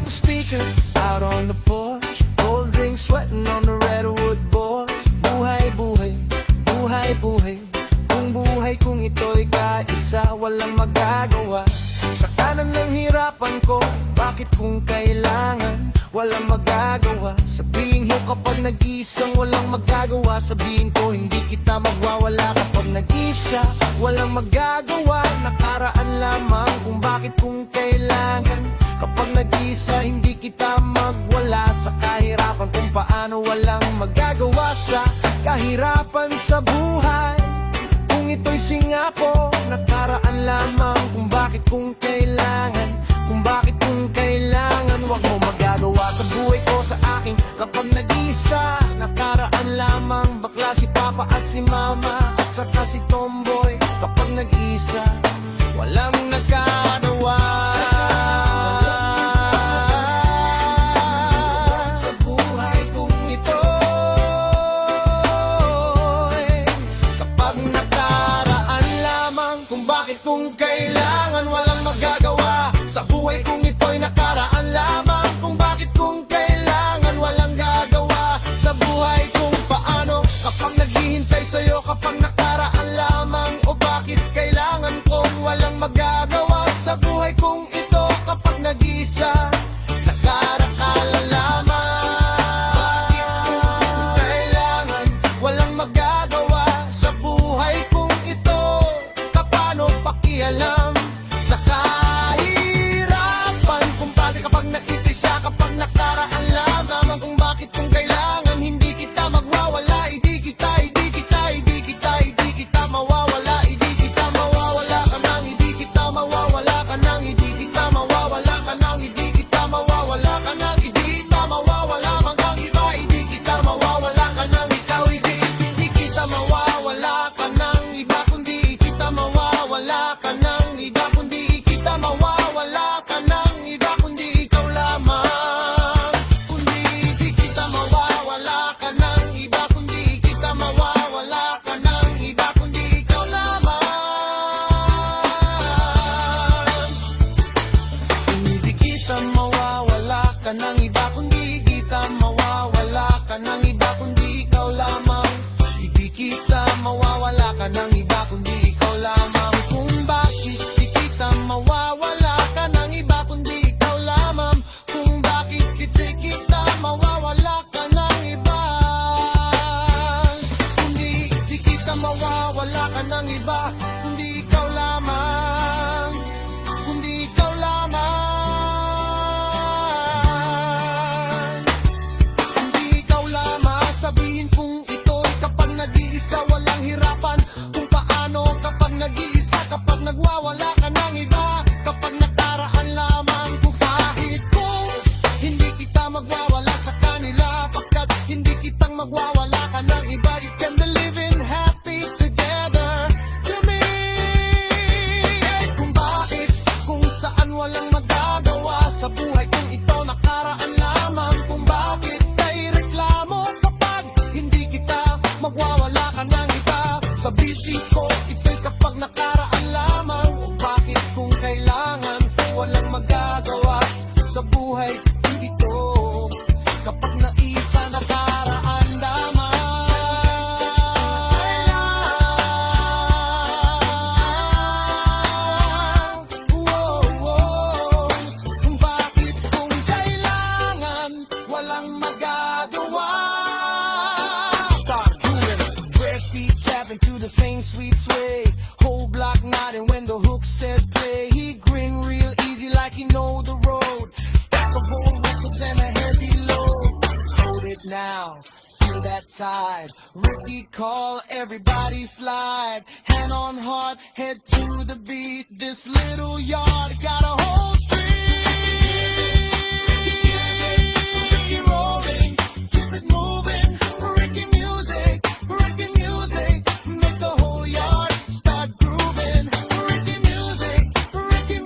got the speaker out on the porch, cold drink sweating on the redwood boards. Buhay, buhay, buhay, buhay. Kung buhay kong ito'y kaisa, walang magagawa. Sa kanan ng hirapan ko, bakit kung kailangan, walang magagawa. Sabihin mo kapag nag-isang walang magagawa, sabihin ko hindi kita magwawala. Kapag nag-isa, walang magagawa. Nakaraan lamang kung bakit kung kailangan. Kapag nag-isa, hindi kita magwala. Sa kahirapan kung paano walang magagawa. Sa kahirapan sa buhay, kung ito'y singako, nakaraan lamang kung bakit kung kailangan. Kung bakit kung kailangan, wag mo magagawa sa buhay ko sa akin. Kapag nag-isa, nakaraan lamang. Bakla si Papa at si Mama at saka si Tomboy. Kapag nag-isa, walang nagkanawa. Sa buhay kong ito, kapag nakaraan lamang kung bakit kung kailangan, walang magagawa. Sa buhay kong ito'y nakaraan lamang kung bakit kung kailangan, walang gagawa. Sa buhay kung paano kapag naghihintay sa'yo, kapag nakaraan lamang. O bakit kailangan kung walang magagawa. Sa buhay kong ito kapag nag-isa, nakarakala lamang. Bakit kung kailangan, walang magagawa. Sa buhay kong ito, kapano pakialam. Sa kahirapan kung bakit kapag nag-isa, kapag nakaraan lamang. Kung bakit kung kailangan, hindi kita magwawala. Hindi kita, hindi kita, hindi kita, hindi kita mawawala. Hindi kita mawawala ka nang, hindi kita mawawala ka nang, hindi kita mawawala ka nang, hindi kita mawawala ka nang, hindi kita mawawala hanggang iba. Hindi kita mawawala ka nang, ikaw hindi kita mawawala ka nang iba. Kundi kita mawawala ka nang iba. Kundi kita mawawala ka nang iba. Kundi ikaw lamang. Kundi hindi kita mawawala ka nang iba. Kundi kita mawawala ka nang iba. Kundi ikaw lamang. Hindi kita mawawala ka nang iba. Kundi kita mawawala ka nang iba. Kundi ikaw lamang. Hindi kita mawawala ka nang iba. Kundi ikaw lamang. Kung bakit di kita mawawala ka nang iba. Kundi ikaw lamang. Kung bakit di kita mawawala ka nang iba. Kundi di kita mawawala ka nang iba. Kundi ikaw lamang. Kundi ikaw lamang. Kundi ikaw lamang. Sabihin kung ito'y kapag nag-iisa, walang hirapan. Kung paano kapag nag-iisa, kapag nagwawala ka ng iba. Kapag nakaraan lamang, kung kahit kung hindi kita magwawala sa kanila. Pagkat hindi kitang magwawala ka ng iba. You can be living happy together to me. Kung bakit, kung saan walang magagawa. Sa buhay kong ito nakaraan lamang. Kung bakit kay reklamo kapag hindi kita magwawala ka ng iba. Sa busy ko, ito'y kapag nakaraan lamang. Kung bakit kung kailangan, walang magagawa. Sa buhay kong ito, kapag naisa nakaraan lamang. Wow, wow. Kung bakit kung kailangan, walang magagawa. Start doing it. Bare feet tapping to the same sweet sway. Whole block nodding when the hook says play. He grin real easy like he know the road. Stack of old records and a heavy load. Hold it now, feel that tide. Ricky call, everybody slide. Hand on heart, head to the beat. This little yard got a whole street. Ricky rolling, keep it moving. Ricky music, make the whole yard start grooving. Ricky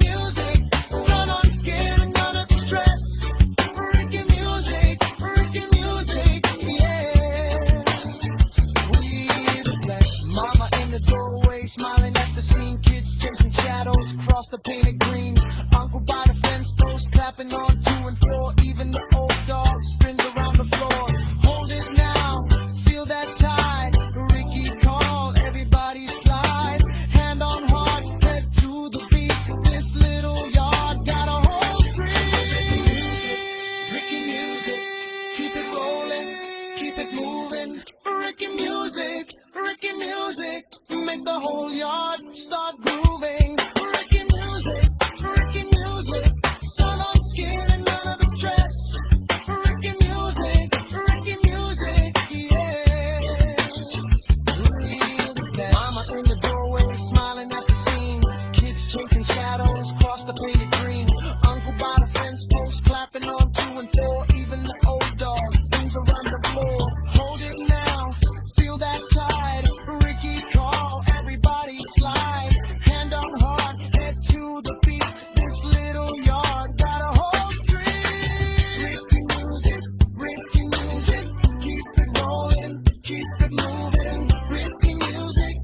music, sun on skin and none of the stress. Ricky music, yeah. We the best. Mama in the doorway, smiling at the scene. Kids chasing shadows across the painted green. Uncle by the fence post, clapping on to and fro. make the whole yard start grooving. Ricky music, sun on skin and none of the stress. Ricky music, yeah. Mama in the doorway, smiling at the scene. Kids chasing shadows, cross the painted green. Uncle by the fence post, clapping on 2 and 4. Even the old dogs, things around the floor. Hold it now, feel that tide. Ricky call, everybody slide. Hand on heart, head to the beat. This little yard got a whole street. Ricky music, keep it rolling, keep it moving. Ricky music,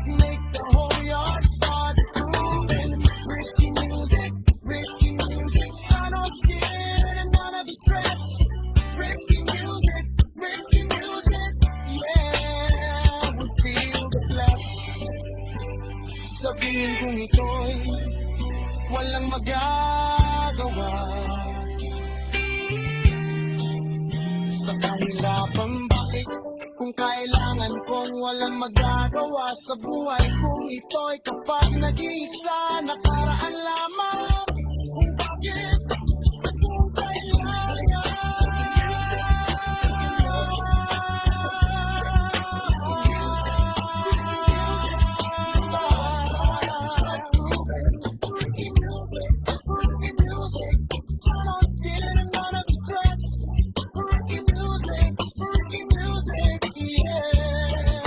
make the whole yard start grooving. Ricky music, sun on skin and none of the stress. Ricky music, yeah, we feel the bless. Sabihin kong ito'y walang magagawa sa kahirapan, bakit kung kailangan kong walang magagawa sa buhay kong ito'y kapag nag-iisa nakaraan lamang kung bakit kung sun on skin and none of the stress. Ricky music, yeah.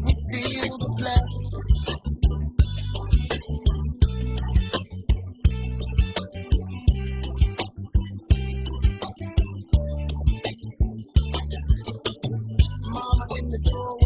We feel the bless. Mama in the doorway.